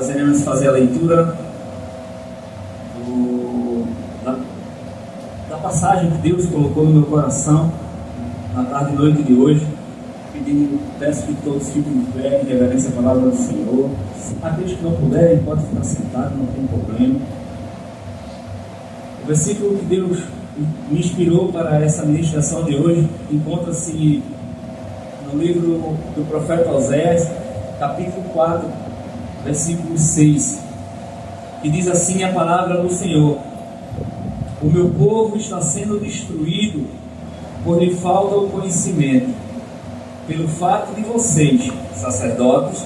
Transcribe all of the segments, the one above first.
Nós iremos fazer a leitura da passagem que Deus colocou no meu coração na tarde e noite de hoje. Peço que todos fiquem de pé em reverência à palavra do Senhor. Aqueles que não puderem, podem ficar sentados, não tem problema. O versículo que Deus me inspirou para essa ministração de hoje encontra-se no livro do profeta Oséias, capítulo 4, versículo 6, que diz assim a palavra do Senhor: o meu povo está sendo destruído por lhe falta o conhecimento, pelo fato de vocês, sacerdotes,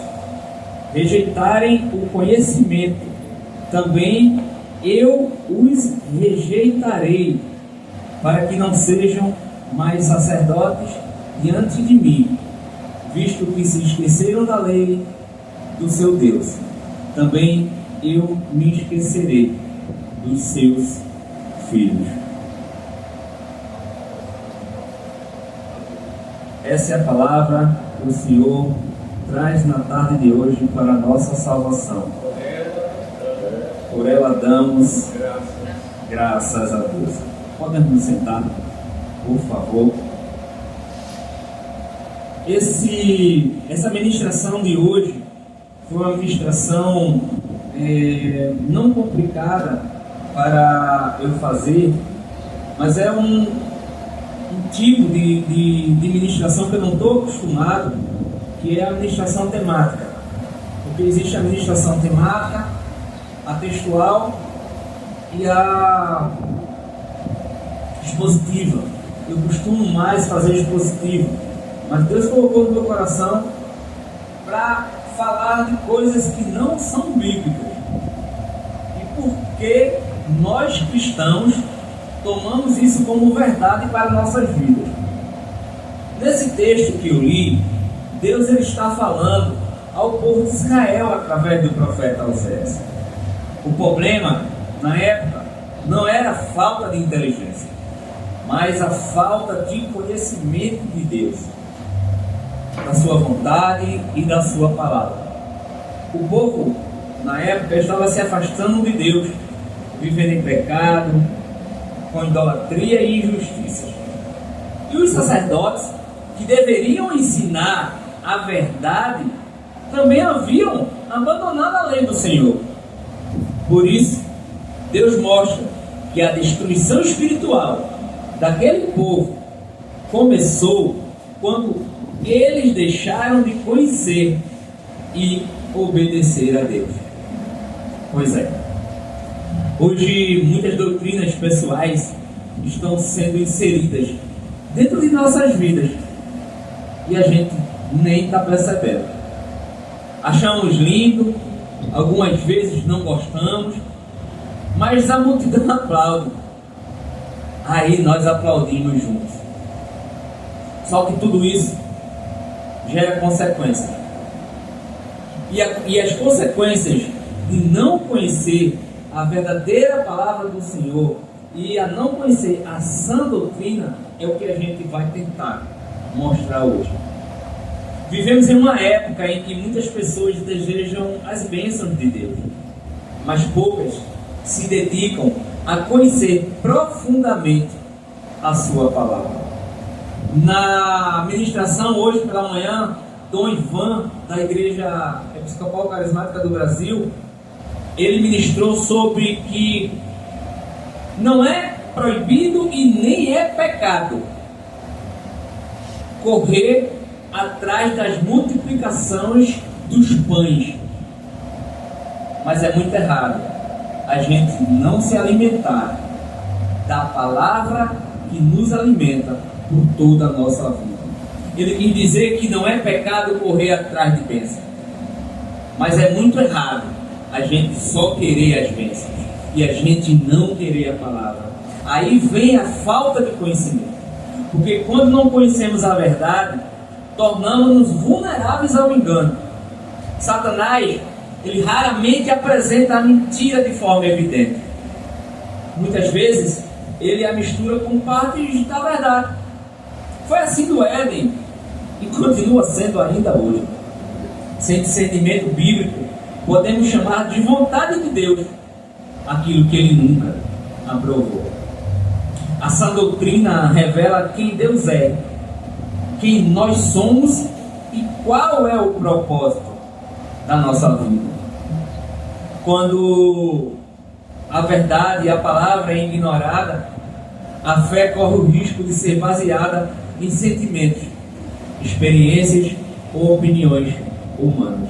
rejeitarem o conhecimento, também eu os rejeitarei, para que não sejam mais sacerdotes diante de mim, visto que se esqueceram da lei do seu Deus. Também eu me esquecerei dos seus filhos. Essa é a palavra que o Senhor traz na tarde de hoje para a nossa salvação. Por ela damos graças a Deus. Podemos nos sentar, por favor. Essa ministração de hoje foi uma ministração não complicada para eu fazer, mas é um tipo de ministração que eu não estou acostumado, que é a ministração temática. Porque existe a ministração temática, a textual e a expositiva. Eu costumo mais fazer expositiva, mas Deus colocou no meu coração para falar de coisas que não são bíblicas. E por que nós cristãos tomamos isso como verdade para nossas vidas? Nesse texto que eu li, Deus ele está falando ao povo de Israel através do profeta Oséias. O problema na época não era a falta de inteligência, mas a falta de conhecimento de Deus, da sua vontade e da sua palavra. O povo na época estava se afastando de Deus, vivendo em pecado, com idolatria e injustiça. E os sacerdotes, que deveriam ensinar a verdade, também haviam abandonado a lei do Senhor. Por isso, Deus mostra que a destruição espiritual daquele povo começou quando eles deixaram de conhecer e obedecer a Deus. Pois é, hoje muitas doutrinas pessoais estão sendo inseridas dentro de nossas vidas e a gente nem está percebendo. Achamos lindo, algumas vezes não gostamos, mas a multidão aplaude. Aí nós aplaudimos juntos. Só que tudo isso gera consequências. E as consequências de não conhecer a verdadeira palavra do Senhor e a não conhecer a sã doutrina é o que a gente vai tentar mostrar hoje. Vivemos em uma época em que muitas pessoas desejam as bênçãos de Deus, mas poucas se dedicam a conhecer profundamente a sua palavra. Na ministração hoje pela manhã, Dom Ivan, da Igreja Episcopal Carismática do Brasil, ele ministrou sobre que não é proibido e nem é pecado correr atrás das multiplicações dos pães, mas é muito errado a gente não se alimentar da palavra que nos alimenta por toda a nossa vida. Ele quis dizer que não é pecado correr atrás de bênçãos, mas é muito errado a gente só querer as bênçãos e a gente não querer a palavra. Aí vem a falta de conhecimento, porque quando não conhecemos a verdade, tornamos-nos vulneráveis ao engano. Satanás, ele raramente apresenta a mentira de forma evidente. Muitas vezes ele a mistura com partes da verdade. Foi assim do Éden e continua sendo ainda hoje. Sem discernimento bíblico, podemos chamar de vontade de Deus aquilo que Ele nunca aprovou. A sã doutrina revela quem Deus é, quem nós somos e qual é o propósito da nossa vida. Quando a verdade e a palavra é ignorada, a fé corre o risco de ser baseada em sentimentos, experiências ou opiniões humanas.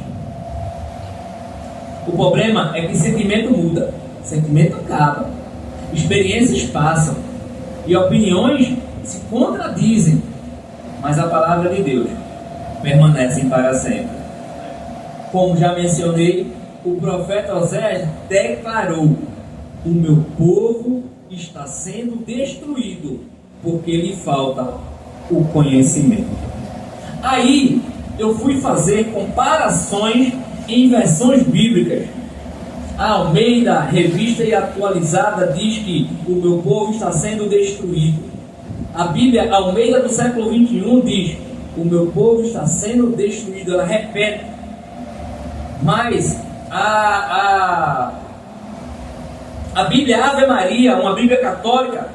O problema é que sentimento muda, sentimento acaba, experiências passam e opiniões se contradizem, mas a palavra de Deus permanece para sempre. Como já mencionei, o profeta Oséias declarou: o meu povo está sendo destruído porque lhe falta o conhecimento. Aí eu fui fazer comparações em versões bíblicas. A Almeida, revista e atualizada, diz que o meu povo está sendo destruído. A Bíblia Almeida do século 21 diz: o meu povo está sendo destruído. Ela repete. Mas a Bíblia Ave Maria, uma Bíblia católica,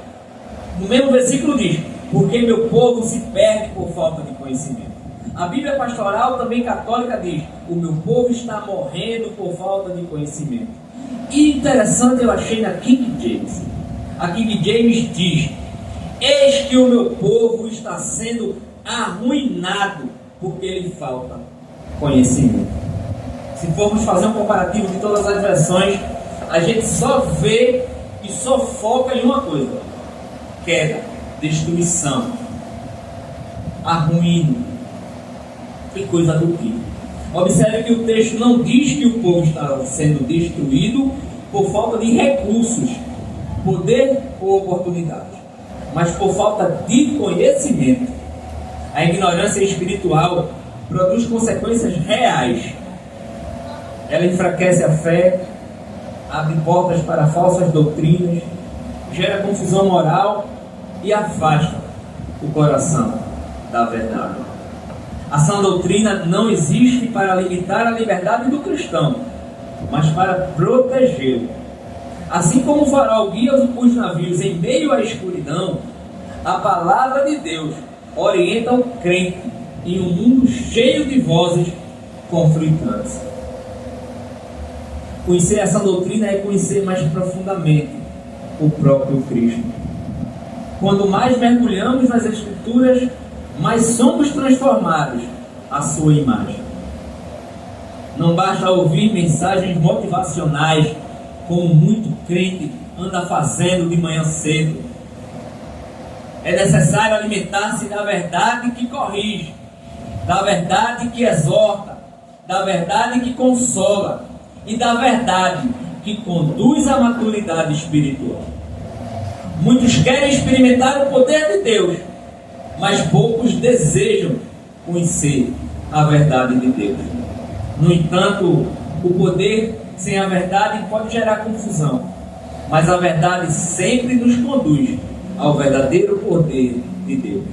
no mesmo versículo diz: porque meu povo se perde por falta de conhecimento. A Bíblia Pastoral, também católica, diz: o meu povo está morrendo por falta de conhecimento. E interessante eu achei na King James. A King James diz: eis que o meu povo está sendo arruinado porque lhe falta conhecimento. Se formos fazer um comparativo de todas as versões, a gente só vê e só foca em uma coisa: queda, destruição, arruíno e coisa do tipo. Observe que o texto não diz que o povo está sendo destruído por falta de recursos, poder ou oportunidade, mas por falta de conhecimento. A ignorância espiritual produz consequências reais. Ela enfraquece a fé, abre portas para falsas doutrinas, gera confusão moral e afasta o coração da verdade. A sã doutrina não existe para limitar a liberdade do cristão, mas para protegê-lo. Assim como o farol guia os navios em meio à escuridão, a palavra de Deus orienta o crente em um mundo cheio de vozes conflitantes. Conhecer essa doutrina é conhecer mais profundamente o próprio Cristo. Quando mais mergulhamos nas Escrituras, mais somos transformados à sua imagem. Não basta ouvir mensagens motivacionais, como muito crente anda fazendo de manhã cedo. É necessário alimentar-se da verdade que corrige, da verdade que exorta, da verdade que consola e da verdade que conduz à maturidade espiritual. Muitos querem experimentar o poder de Deus, mas poucos desejam conhecer a verdade de Deus. No entanto, o poder sem a verdade pode gerar confusão, mas a verdade sempre nos conduz ao verdadeiro poder de Deus.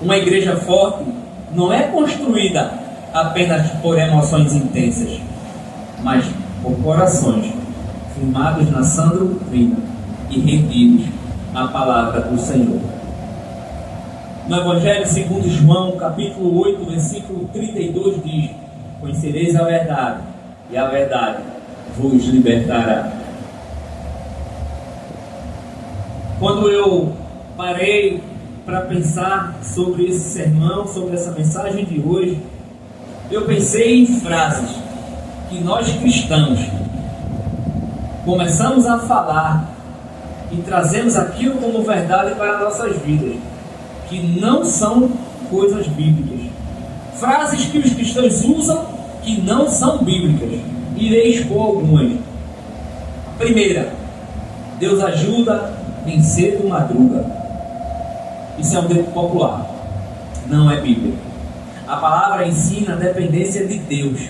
Uma igreja forte não é construída apenas por emoções intensas, mas por corações firmados na sã doutrina e rendidos à palavra do Senhor. No Evangelho segundo João, capítulo 8, versículo 32 diz: conhecereis a verdade, e a verdade vos libertará. Quando eu parei para pensar sobre esse sermão, sobre essa mensagem de hoje, eu pensei em frases que nós cristãos começamos a falar e trazemos aquilo como verdade para nossas vidas, que não são coisas bíblicas. Frases que os cristãos usam que não são bíblicas. Irei expor algumas. Primeira: Deus ajuda, nem cedo madruga. Isso é um dito popular, não é Bíblia. A palavra ensina a dependência de Deus,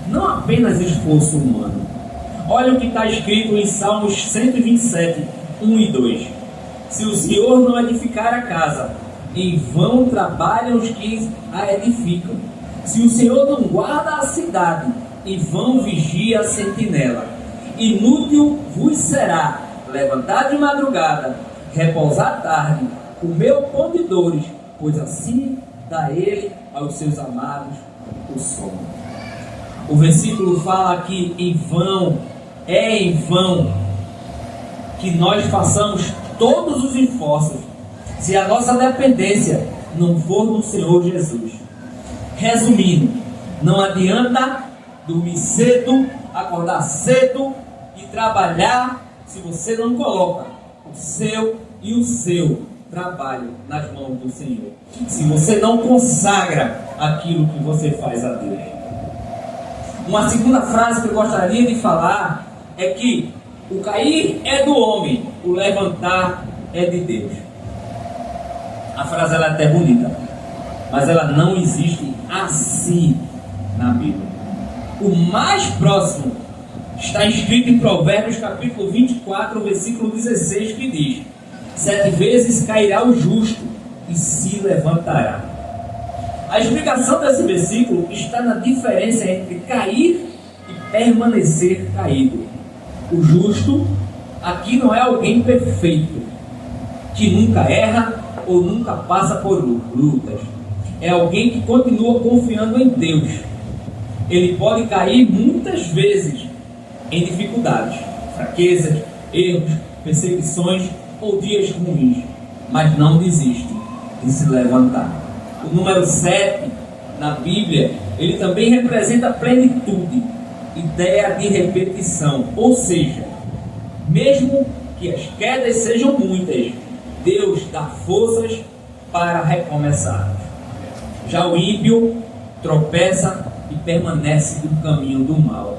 não apenas esforço humano. Olha o que está escrito em Salmos 127, 1 e 2. Se o Senhor não edificar a casa, em vão trabalham os que a edificam. Se o Senhor não guarda a cidade, em vão vigia a sentinela. Inútil vos será levantar de madrugada, repousar à tarde, comer o pão de dores, pois assim dá ele aos seus amados o sono. O versículo fala aqui em vão, é em vão que nós façamos todos os esforços, se a nossa dependência não for no Senhor Jesus. Resumindo, não adianta dormir cedo, acordar cedo e trabalhar se você não coloca o seu e o seu trabalho nas mãos do Senhor. Se você não consagra aquilo que você faz a Deus. Uma segunda frase que eu gostaria de falar é que o cair é do homem, o levantar é de Deus. A frase ela é até bonita, mas ela não existe assim na Bíblia. O mais próximo está escrito em Provérbios capítulo 24, versículo 16, que diz: 7 vezes cairá o justo e se levantará. A explicação desse versículo está na diferença entre cair e permanecer caído. O justo aqui não é alguém perfeito, que nunca erra ou nunca passa por lutas. É alguém que continua confiando em Deus. Ele pode cair muitas vezes em dificuldades, fraquezas, erros, perseguições ou dias ruins, mas não desiste de se levantar. O número 7 na Bíblia, ele também representa plenitude, ideia de repetição, ou seja, mesmo que as quedas sejam muitas, Deus dá forças para recomeçar. Já o ímpio tropeça e permanece no caminho do mal,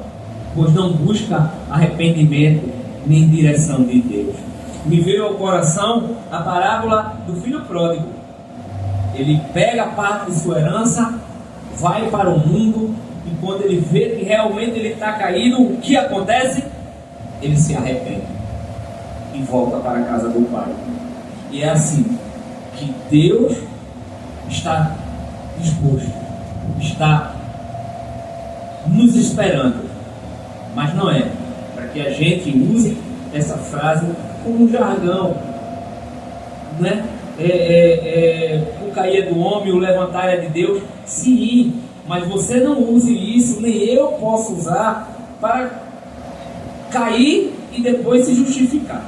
pois não busca arrependimento nem direção de Deus. Me veio ao coração a parábola do filho pródigo. Ele pega parte de sua herança, vai para o mundo, e quando ele vê que realmente ele está caído, o que acontece? Ele se arrepende e volta para a casa do pai. E é assim que Deus está disposto, está nos esperando, mas não é para que a gente use essa frase como um jargão, né? O cair é do homem, o levantar é de Deus. Sim, mas você não use isso, nem eu posso usar para cair e depois se justificar.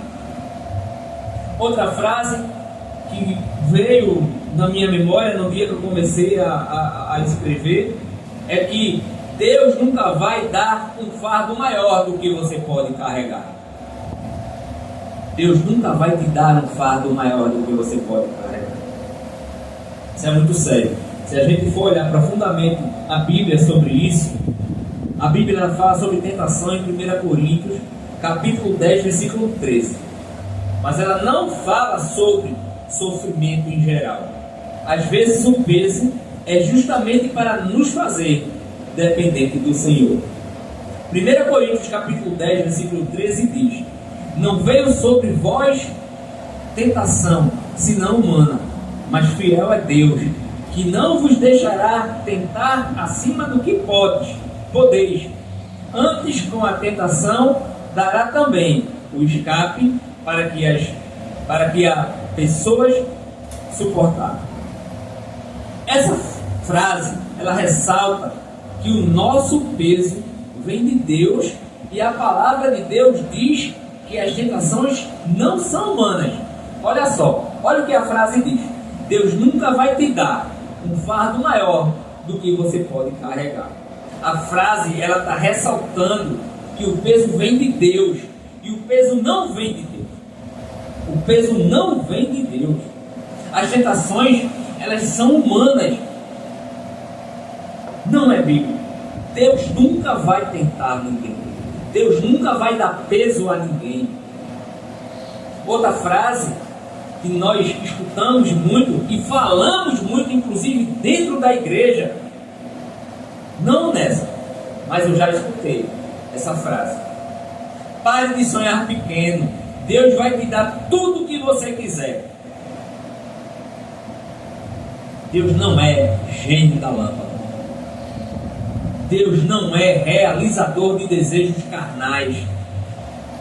Outra frase que veio na minha memória no dia que eu comecei a escrever é que Deus nunca vai dar um fardo maior do que você pode carregar. Deus nunca vai te dar um fardo maior do que você pode carregar. Isso é muito sério. Se a gente for olhar profundamente a Bíblia sobre isso, a Bíblia fala sobre tentação em 1 Coríntios, capítulo 10, versículo 13. Mas ela não fala sobre sofrimento em geral. Às vezes o peso é justamente para nos fazer dependente do Senhor. 1 Coríntios capítulo 10, versículo 13 diz: não veio sobre vós tentação, senão humana, mas fiel é Deus, que não vos deixará tentar acima do que podeis. Antes, com a tentação, dará também o escape para que a pessoas suportar. Essa frase, ela ressalta que o nosso peso vem de Deus, e a palavra de Deus diz que as tentações não são humanas. Olha só, olha o que a frase diz: Deus nunca vai te dar um fardo maior do que você pode carregar. A frase, ela está ressaltando que o peso vem de Deus, e o peso não vem de Deus. O peso não vem de Deus. As tentações, elas são humanas, não é bíblico. Deus nunca vai tentar ninguém. Deus nunca vai dar peso a ninguém. Outra frase que nós escutamos muito e falamos muito, inclusive dentro da igreja, não nessa, mas eu já escutei essa frase: pare de sonhar pequeno, Deus vai te dar tudo o que você quiser. Deus não é gênio da lâmpada. Deus não é realizador de desejos carnais.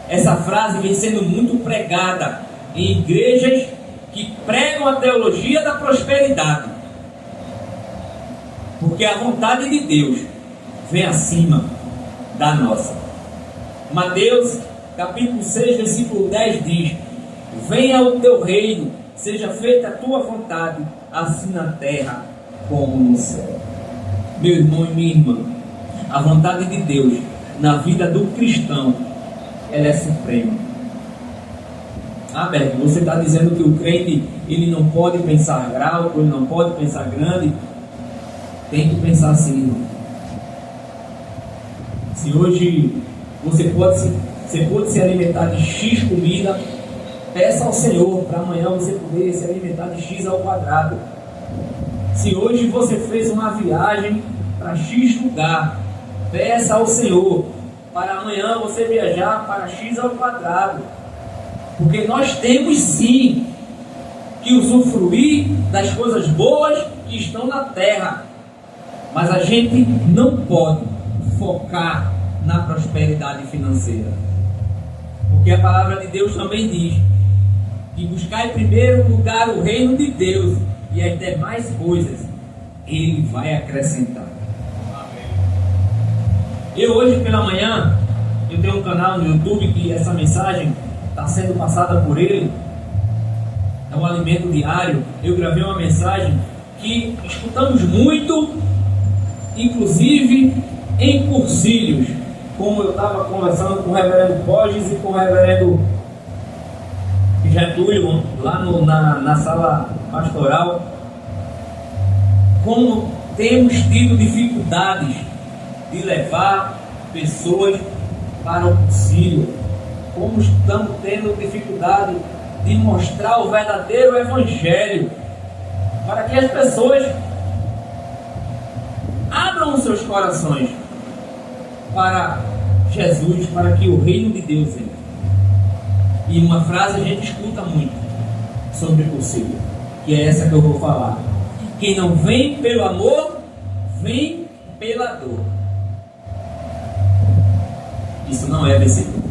Essa frase vem sendo muito pregada em igrejas que pregam a teologia da prosperidade, porque a vontade de Deus vem acima da nossa. Mateus capítulo 6, versículo 10 diz: venha o teu reino, seja feita a tua vontade, assim na terra como no céu. Meu irmão e minha irmã, a vontade de Deus na vida do cristão, ela é suprema. Berg, você está dizendo que o crente ele não pode pensar alto, ele não pode pensar grande? Tem que pensar assim, irmão. Se hoje você pode se alimentar de X comida, peça ao Senhor para amanhã você poder se alimentar de X ao quadrado. Se hoje você fez uma viagem para X lugar, peça ao Senhor para amanhã você viajar para X ao quadrado. Porque nós temos sim que usufruir das coisas boas que estão na terra, mas a gente não pode focar na prosperidade financeira, porque a palavra de Deus também diz que buscar em primeiro lugar o reino de Deus e as demais coisas Ele vai acrescentar. Eu hoje pela manhã, eu tenho um canal no YouTube que essa mensagem está sendo passada por ele, é um alimento diário. Eu gravei uma mensagem que escutamos muito, inclusive em cursilhos, como eu estava conversando com o reverendo Borges e com o reverendo Getúlio lá na sala pastoral, como temos tido dificuldades de levar pessoas para o cursilho, como estamos tendo dificuldade de mostrar o verdadeiro evangelho, para que as pessoas abram os seus corações para Jesus, para que o reino de Deus entre. E uma frase a gente escuta muito sobre cursilho, que é essa que eu vou falar: quem não vem pelo amor, vem pela dor. Isso não é versículo.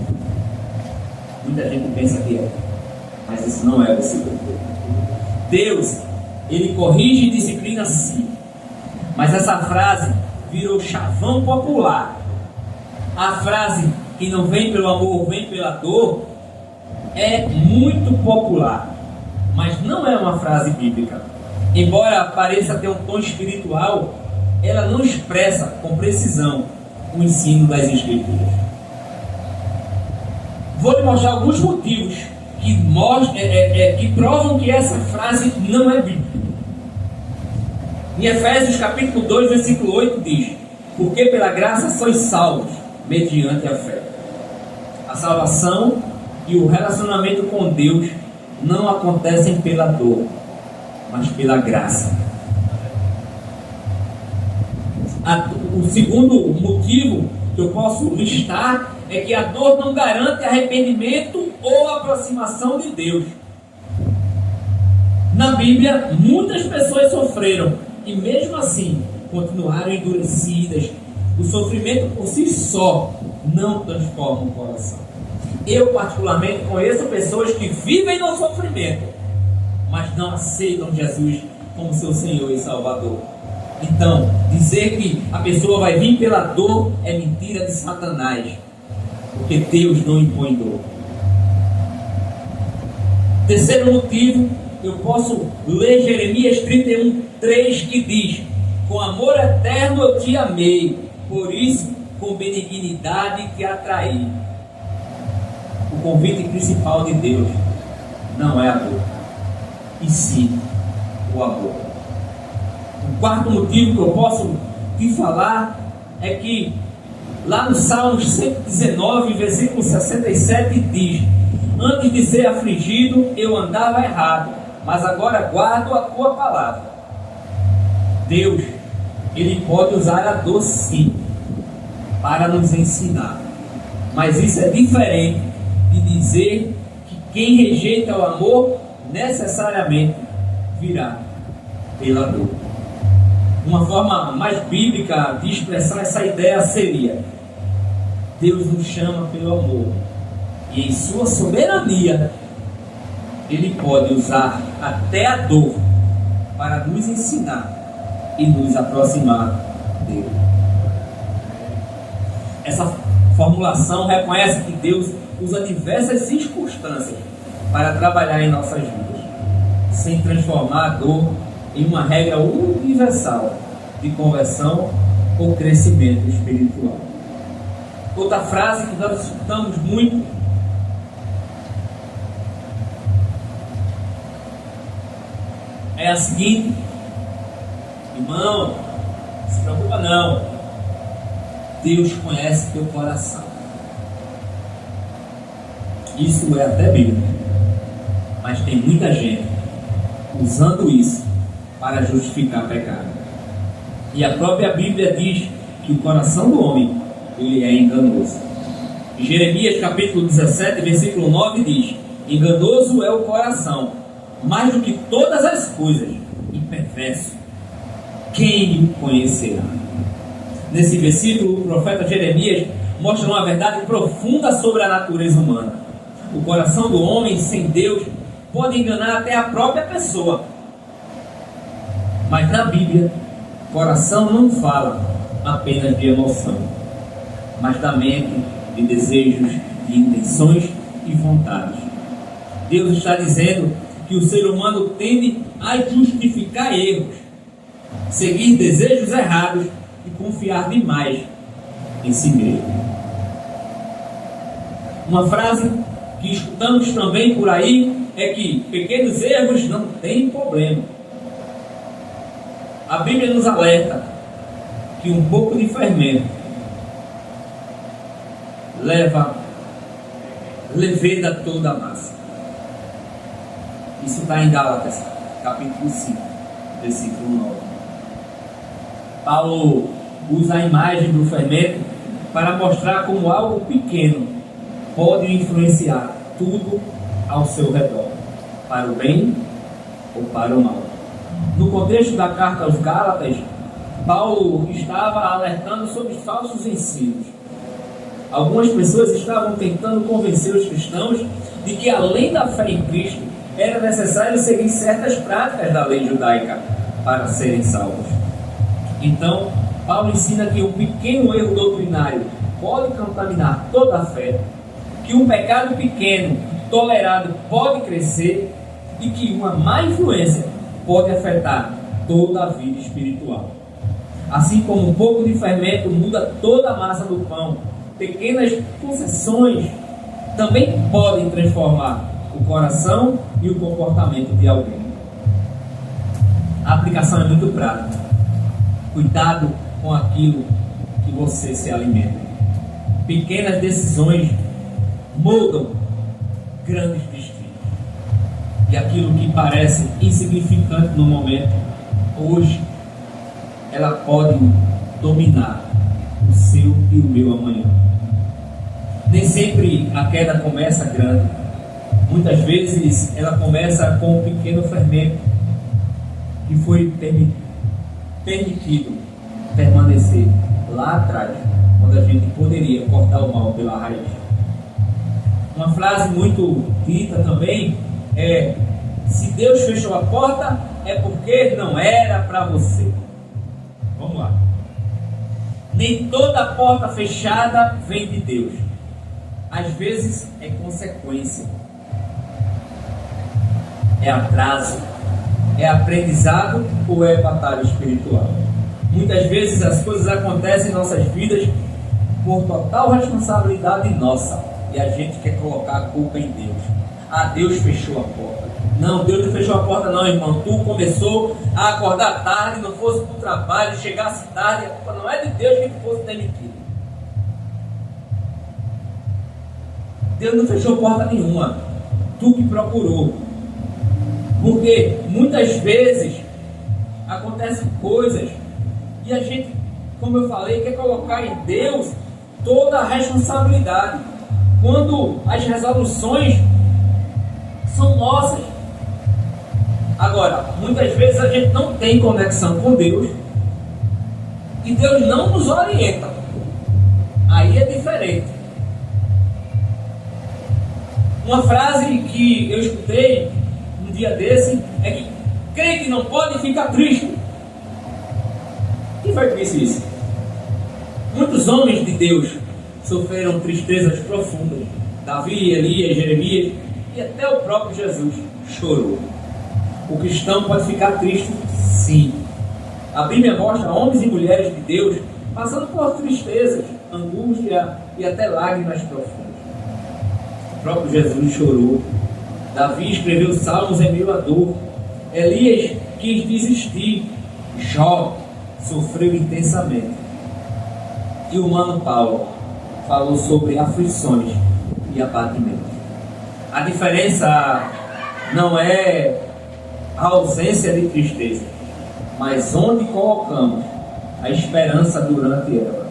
Muita gente pensa que é, mas isso não é versículo. Deus, Ele corrige e disciplina sim, mas essa frase virou chavão popular. A frase que não vem pelo amor, vem pela dor, é muito popular, mas não é uma frase bíblica. Embora pareça ter um tom espiritual, ela não expressa com precisão o ensino das Escrituras. Vou lhe mostrar alguns motivos que provam que essa frase não é bíblica. Em Efésios capítulo 2, versículo 8 diz: porque pela graça sois salvos, mediante a fé. A salvação e o relacionamento com Deus não acontecem pela dor, mas pela graça. O segundo motivo que eu posso listar é que a dor não garante arrependimento ou aproximação de Deus. Na Bíblia, muitas pessoas sofreram e mesmo assim continuaram endurecidas. O sofrimento por si só não transforma o coração. Eu particularmente conheço pessoas que vivem no sofrimento, mas não aceitam Jesus como seu Senhor e Salvador. Então, dizer que a pessoa vai vir pela dor é mentira de Satanás, porque Deus não impõe dor. Terceiro motivo, eu posso ler Jeremias 31:3, que diz: com amor eterno eu te amei, por isso com benignidade te atraí. O convite principal de Deus não é a dor, e sim o amor. O quarto motivo que eu posso te falar é que lá no Salmos 119, versículo 67 diz: antes de ser afligido eu andava errado, mas agora guardo a tua palavra. Deus, Ele pode usar a dor sim, para nos ensinar, mas isso é diferente de dizer que quem rejeita o amor necessariamente virá pela dor. Uma forma mais bíblica de expressar essa ideia seria: Deus nos chama pelo amor, e em sua soberania Ele pode usar até a dor para nos ensinar e nos aproximar dele. Essa formulação reconhece que Deus usa diversas circunstâncias para trabalhar em nossas vidas, sem transformar a dor em uma regra universal de conversão ou crescimento espiritual. Outra frase que nós escutamos muito é a seguinte: irmão, não se preocupa não, Deus conhece teu coração. Isso é até bíblico, mas tem muita gente usando isso para justificar pecado. E a própria Bíblia diz que o coração do homem, ele é enganoso. Em Jeremias capítulo 17, versículo 9 diz: enganoso é o coração, mais do que todas as coisas, e perverso, quem o conhecerá? Nesse versículo, o profeta Jeremias mostra uma verdade profunda sobre a natureza humana. O coração do homem sem Deus pode enganar até a própria pessoa. Mas na Bíblia, coração não fala apenas de emoção, mas da mente, de desejos, de intenções e vontades. Deus está dizendo que o ser humano tende a justificar erros, seguir desejos errados e confiar demais em si mesmo. Uma frase que escutamos também por aí é que pequenos erros não têm problema. A Bíblia nos alerta que um pouco de fermento leva leveda a toda a massa. Isso está em Gálatas, capítulo 5, versículo 9. Paulo usa a imagem do fermento para mostrar como algo pequeno pode influenciar tudo ao seu redor, para o bem ou para o mal. No contexto da carta aos Gálatas, Paulo estava alertando sobre falsos ensinos. Algumas pessoas estavam tentando convencer os cristãos de que, além da fé em Cristo, era necessário seguir certas práticas da lei judaica para serem salvos. Então, Paulo ensina que um pequeno erro doutrinário pode contaminar toda a fé, que um pecado pequeno tolerado pode crescer e que uma má influência pode afetar toda a vida espiritual. Assim como um pouco de fermento muda toda a massa do pão, pequenas concessões também podem transformar o coração e o comportamento de alguém. A aplicação é muito prática. Cuidado com aquilo que você se alimenta. Pequenas decisões moldam grandes destinos. E aquilo que parece insignificante no momento, hoje, ela pode dominar o seu e o meu amanhã. Nem sempre a queda começa grande. Muitas vezes ela começa com um pequeno fermento que foi permitido permanecer lá atrás, quando a gente poderia cortar o mal pela raiz. Uma frase muito dita também é: se Deus fechou a porta, é porque não era para você. Vamos lá. Nem toda porta fechada vem de Deus. Às vezes é consequência, é atraso, é aprendizado ou é batalha espiritual. Muitas vezes as coisas acontecem em nossas vidas por total responsabilidade nossa, e a gente quer colocar a culpa em Deus. Ah, Deus fechou a porta. Não, Deus não fechou a porta não, irmão. Tu começou a acordar tarde, não fosse para o trabalho, chegasse tarde, a culpa não é de Deus que tu fosse demitido. Deus não fechou porta nenhuma. Tu que procurou. Porque muitas vezes acontecem coisas e a gente, como eu falei, quer colocar em Deus toda a responsabilidade, quando as resoluções são nossas. Agora, muitas vezes a gente não tem conexão com Deus e Deus não nos orienta, aí é diferente. Uma frase que eu escutei um dia desse é que crente não pode ficar triste. Quem foi que disse isso? Muitos homens de Deus sofreram tristezas profundas. Davi, Elias, Jeremias e até o próprio Jesus chorou. O cristão pode ficar triste, sim. A Bíblia mostra homens e mulheres de Deus passando por tristezas, angústia e até lágrimas profundas. O próprio Jesus chorou. Davi escreveu salmos em meio à dor. Elias quis desistir. Jó sofreu intensamente. E o humano Paulo falou sobre aflições e abatimento. A diferença não é a ausência de tristeza, mas onde colocamos a esperança durante ela.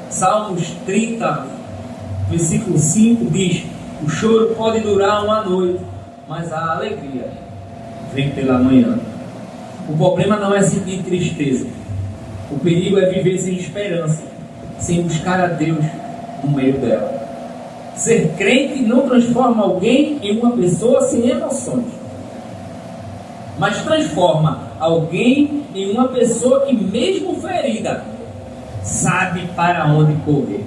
Salmos 30, versículo 5 diz: o choro pode durar uma noite, mas a alegria vem pela manhã. O problema não é sentir tristeza. O perigo é viver sem esperança, sem buscar a Deus no meio dela. Ser crente não transforma alguém em uma pessoa sem emoções, mas transforma alguém em uma pessoa que, mesmo ferida, sabe para onde correr.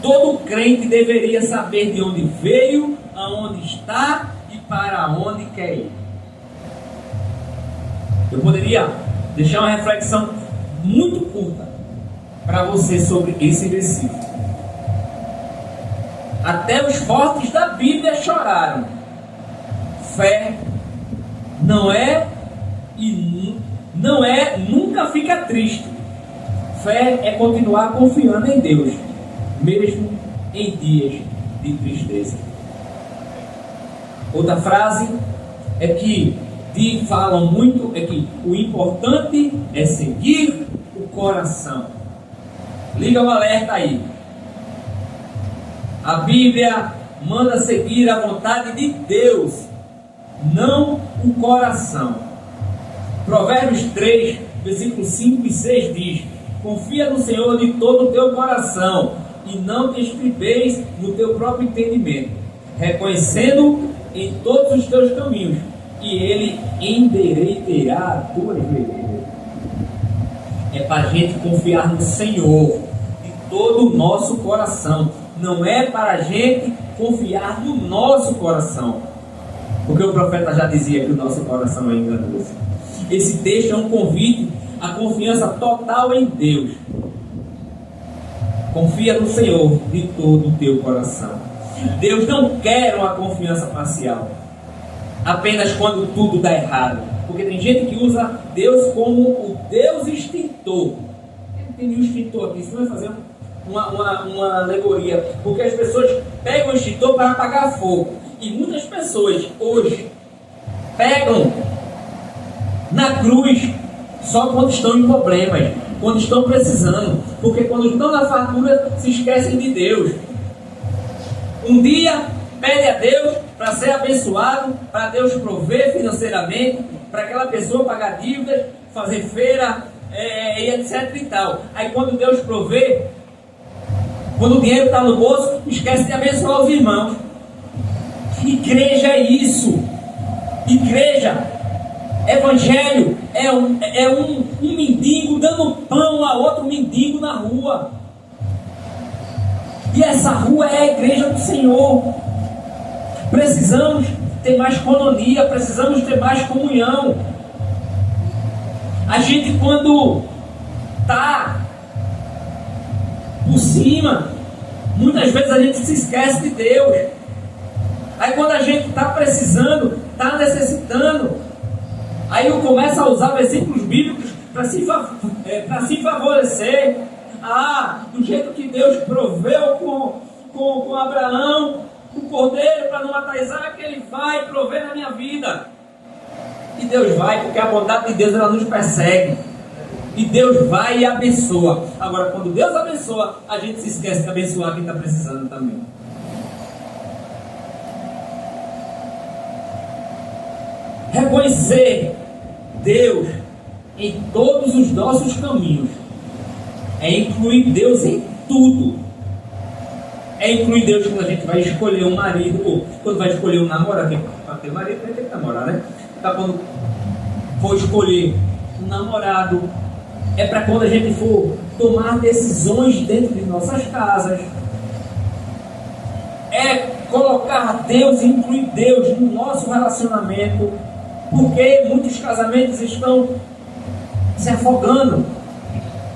Todo crente deveria saber de onde veio, aonde está e para onde quer ir. Eu poderia deixar uma reflexão muito curta para você sobre esse versículo. Até os fortes da Bíblia choraram. Fé não é nunca fica triste. Fé é continuar confiando em Deus, mesmo em dias de tristeza. Outra frase é que falam muito, é que o importante é seguir o coração. Liga o alerta aí. A Bíblia manda seguir a vontade de Deus, não o coração. Provérbios 3, versículos 5 e 6 diz: confia no Senhor de todo o teu coração e não te estribeis no teu próprio entendimento, reconhecendo em todos os teus caminhos, e Ele endireitará a tua veredas. É para a gente confiar no Senhor de todo o nosso coração. Não é para a gente confiar no nosso coração, porque o profeta já dizia que o nosso coração é enganoso. Esse texto é um convite à confiança total em Deus. Confia no Senhor de todo o teu coração. Deus não quer uma confiança parcial, apenas quando tudo dá errado. Porque tem gente que usa Deus como o Deus extintor. Tem um extintor aqui, isso vai fazer uma alegoria, porque as pessoas pegam o extintor para apagar fogo, e muitas pessoas hoje pegam na cruz só quando estão em problemas, quando estão precisando, porque quando estão na fartura se esquecem de Deus. Um dia pede a Deus para ser abençoado, para Deus prover financeiramente, para aquela pessoa pagar dívidas, fazer feira, e etc e tal. Aí quando Deus provê, quando o dinheiro está no bolso, esquece de abençoar os irmãos. Igreja é isso. Igreja, evangelho é um mendigo dando pão a outro mendigo na rua. E essa rua é a igreja do Senhor. Precisamos ter mais coinonia, precisamos ter mais comunhão. A gente, quando está por cima, muitas vezes a gente se esquece de Deus. Aí quando a gente está precisando, está necessitando, aí eu começo a usar versículos bíblicos para se favorecer. Do jeito que Deus proveu com Abraão o cordeiro para não matar Isaac, Ele vai prover na minha vida. E Deus vai, porque a bondade de Deus ela nos persegue. E Deus vai e abençoa. Agora, quando Deus abençoa, a gente se esquece de abençoar quem está precisando também. Reconhecer Deus em todos os nossos caminhos É incluir Deus em tudo. É incluir Deus quando a gente vai escolher um marido, ou quando vai escolher um namorado. Para ter marido, vai ter que namorar, né? Tá, quando for escolher um namorado, é para quando a gente for tomar decisões dentro de nossas casas. É colocar Deus, incluir Deus no nosso relacionamento, porque muitos casamentos estão se afogando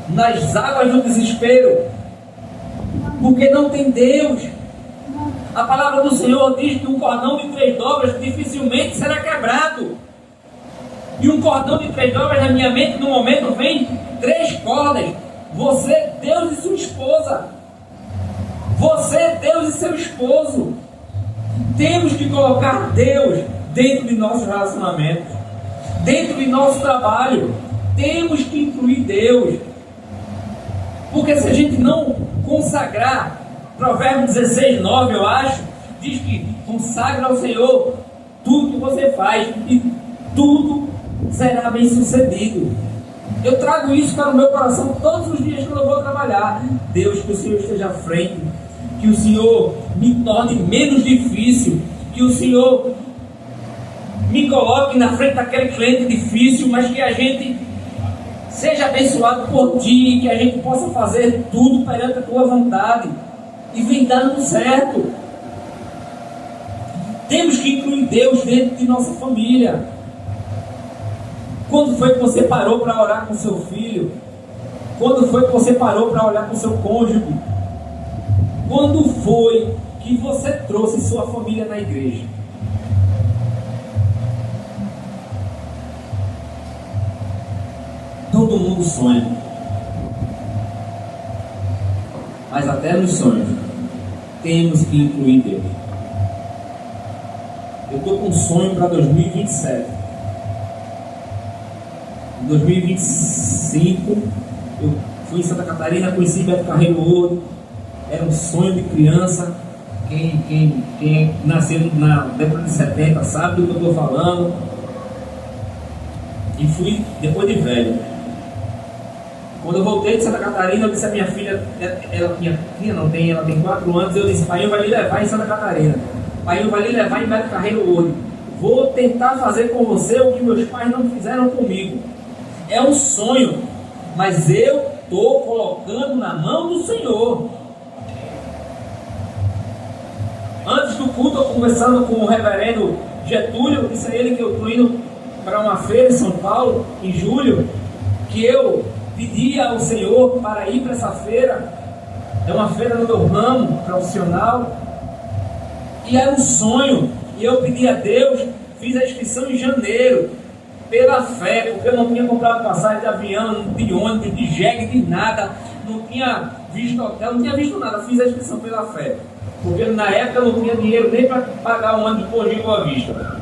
nas águas do desespero, porque não tem Deus. A palavra do Senhor diz que um cordão de 3 dobras dificilmente será quebrado. E um cordão de 3 dobras na minha mente, no momento, vem 3 cordas. Você, Deus e sua esposa. Você, Deus e seu esposo. Temos que colocar Deus dentro de nossos relacionamentos, dentro de nosso trabalho. Temos que incluir Deus. Porque se a gente não consagrar, Provérbios 16, 9, eu acho, diz que consagra ao Senhor tudo que você faz e tudo será bem sucedido. Eu trago isso para o meu coração todos os dias quando eu vou trabalhar. Deus, que o Senhor esteja à frente, que o Senhor me torne menos difícil, que o Senhor me coloque na frente daquele cliente difícil, mas que a gente seja abençoado por Ti, que a gente possa fazer tudo perante a Tua vontade e vem dando certo. Temos que incluir Deus dentro de nossa família. Quando foi que você parou para orar com seu filho? Quando foi que você parou para olhar com seu cônjuge? Quando foi que você trouxe sua família na igreja? Todo mundo sonha, mas até nos sonhos temos que incluir Deus. Eu estou com um sonho para 2027. Em 2025 eu fui em Santa Catarina, conheci Beto Carreiro Ouro. Era um sonho de criança. Quem nasceu na década de 70 sabe do que eu estou falando. E fui depois de velho. Quando eu voltei de Santa Catarina, eu disse a minha filha, ela tem 4 anos, eu disse: pai, vai lhe levar em Santa Catarina, pai, vai lhe levar em Beto Carreiro Ouro. Vou tentar fazer com você o que meus pais não fizeram comigo. É um sonho, mas eu estou colocando na mão do Senhor. Antes do culto, eu conversando com o reverendo Getúlio, eu disse a ele que eu estou indo para uma feira em São Paulo, em julho, que eu pedi ao Senhor para ir para essa feira. É uma feira no meu ramo profissional, e era um sonho, e eu pedi a Deus, fiz a inscrição em janeiro, pela fé, porque eu não tinha comprado passagem de avião, de ônibus, de jegue, de nada, não tinha visto hotel, não tinha visto nada, fiz a inscrição pela fé, porque na época eu não tinha dinheiro nem para pagar um ônibus por Boa Vista.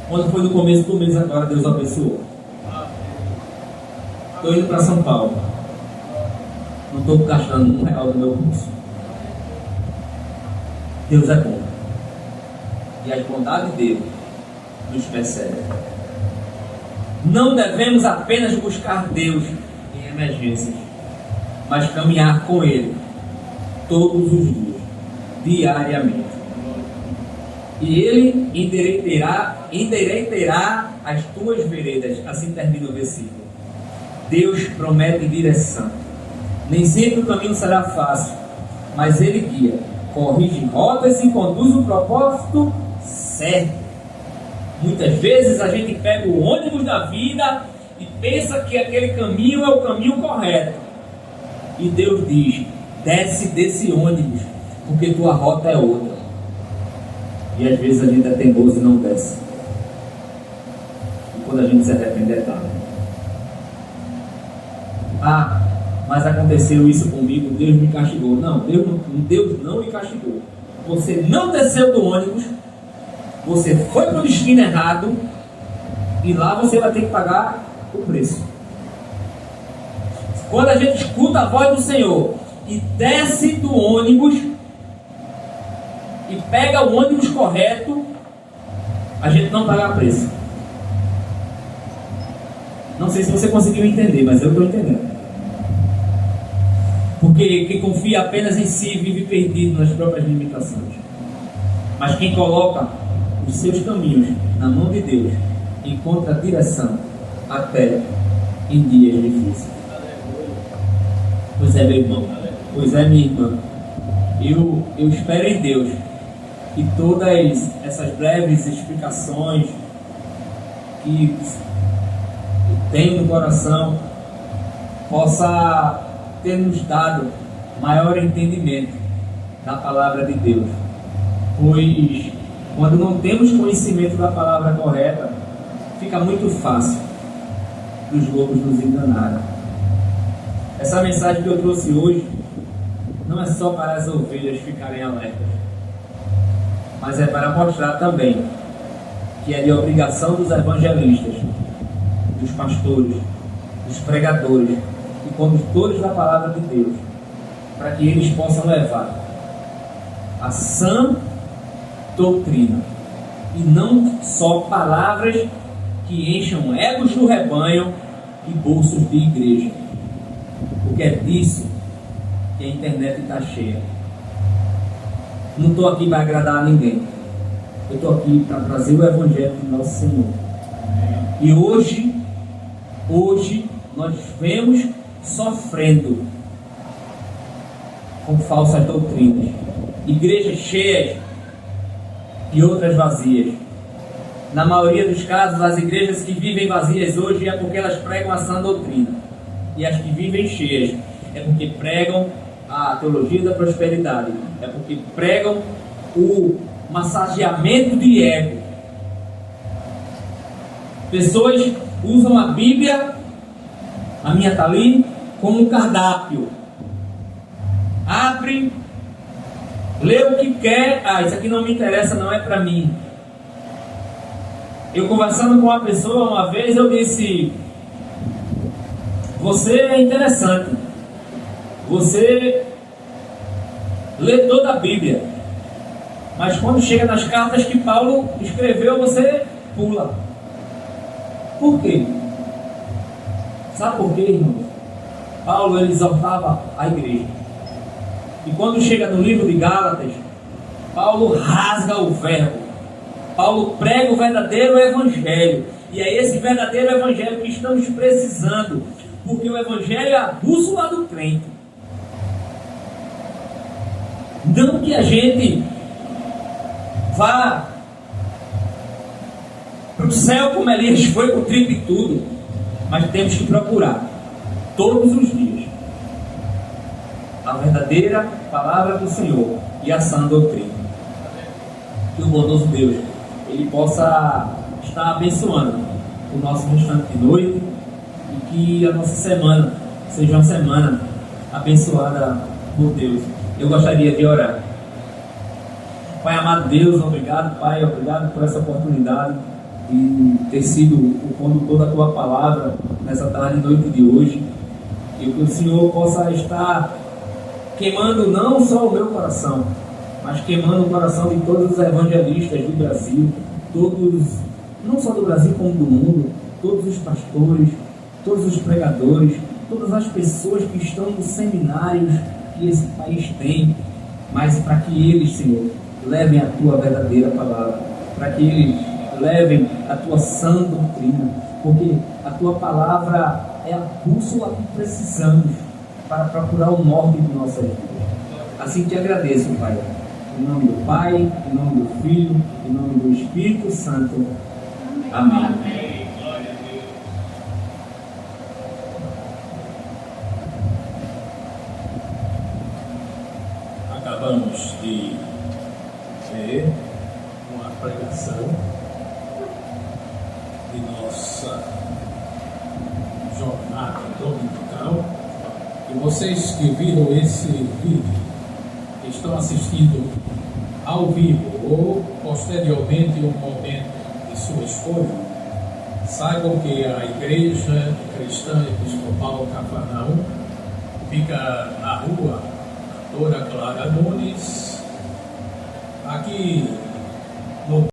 Quando foi no começo do mês agora, Deus abençoou. Estou indo para São Paulo, não estou gastando R$1 do meu bolso. Deus é bom, e a bondade dele nos persegue. Não devemos apenas buscar Deus em emergências, mas caminhar com Ele todos os dias, diariamente. E Ele endireitará as tuas veredas. Assim termina o versículo. Deus promete direção. Nem sempre o caminho será fácil, mas Ele guia, corrige rotas e conduz o propósito certo. Muitas vezes a gente pega o ônibus da vida e pensa que aquele caminho é o caminho correto. E Deus diz: desce desse ônibus, porque tua rota é outra. E às vezes a gente é teimoso e não desce. E quando a gente se arrepende é tarde. Ah, mas aconteceu isso comigo, Deus me castigou. Não, Deus não me castigou. Você não desceu do ônibus, você foi para o destino errado, e lá você vai ter que pagar o preço. Quando a gente escuta a voz do Senhor e desce do ônibus e pega o ônibus correto, a gente não paga preço. Não sei se você conseguiu entender, mas eu estou entendendo. Porque quem confia apenas em si vive perdido nas próprias limitações. Mas quem coloca os seus caminhos na mão de Deus encontra direção até em dias difíceis. Pois é, meu irmão, pois é, minha irmã, eu espero em Deus que todas essas breves explicações que tenho no coração possa ter nos dado maior entendimento da palavra de Deus, pois quando não temos conhecimento da palavra correta, fica muito fácil dos lobos nos enganarem. Essa mensagem que eu trouxe hoje não é só para as ovelhas ficarem alertas, mas é para mostrar também que é de obrigação dos evangelistas, dos pastores, dos pregadores e condutores da palavra de Deus, para que eles possam levar a sã doutrina e não só palavras que encham egos do rebanho e bolsos de igreja, porque é disso que a internet está cheia. Não estou aqui para agradar a ninguém, eu estou aqui para trazer o evangelho de nosso Senhor. E hoje nós vemos sofrendo com falsas doutrinas, igrejas cheias e outras vazias. Na maioria dos casos, as igrejas que vivem vazias hoje é porque elas pregam a sã doutrina, e as que vivem cheias é porque pregam a teologia da prosperidade, é porque pregam o massageamento de ego. Pessoas usam a Bíblia, a minha está ali, como um cardápio. Abre, lê o que quer. Isso aqui não me interessa, não é para mim. Eu conversando com uma pessoa uma vez, eu disse: você é interessante, você lê toda a Bíblia, mas quando chega nas cartas que Paulo escreveu, você pula. Por quê? Sabe por quê, irmão? Paulo, ele exortava a igreja, e quando chega no livro de Gálatas, Paulo rasga o verbo. Paulo prega o verdadeiro evangelho, e é esse verdadeiro evangelho que estamos precisando, porque o evangelho é a bússola do crente. Não que a gente vá para o céu como Elias foi com trigo e tudo, mas temos que procurar todos os dias a verdadeira palavra do Senhor e a sã doutrina. Que o bondoso Deus ele possa estar abençoando o nosso restante de noite, e que a nossa semana seja uma semana abençoada por Deus. Eu gostaria de orar. Pai amado Deus, obrigado, Pai, obrigado por essa oportunidade de ter sido o condutor da Tua palavra nessa tarde e noite de hoje, e que o Senhor possa estar queimando não só o meu coração, mas queimando o coração de todos os evangelistas do Brasil, todos, não só do Brasil como do mundo, todos os pastores, todos os pregadores, todas as pessoas que estão nos seminários que esse país tem, mas para que eles, Senhor, levem a Tua verdadeira palavra, para que eles levem a Tua sã doutrina, porque a Tua palavra é a bússola que precisamos para procurar o norte de nossas vidas. Assim te agradeço, Pai, em nome do Pai, em nome do Filho, em nome do Espírito Santo. Amém. Acabamos de ver uma pregação de nossa jornada dominical, e vocês que viram esse vídeo, que estão assistindo ao vivo ou posteriormente um momento de sua escolha, saibam que a Igreja Cristã Episcopal Cafarnaum fica na rua Doutora Clara Nunes, aqui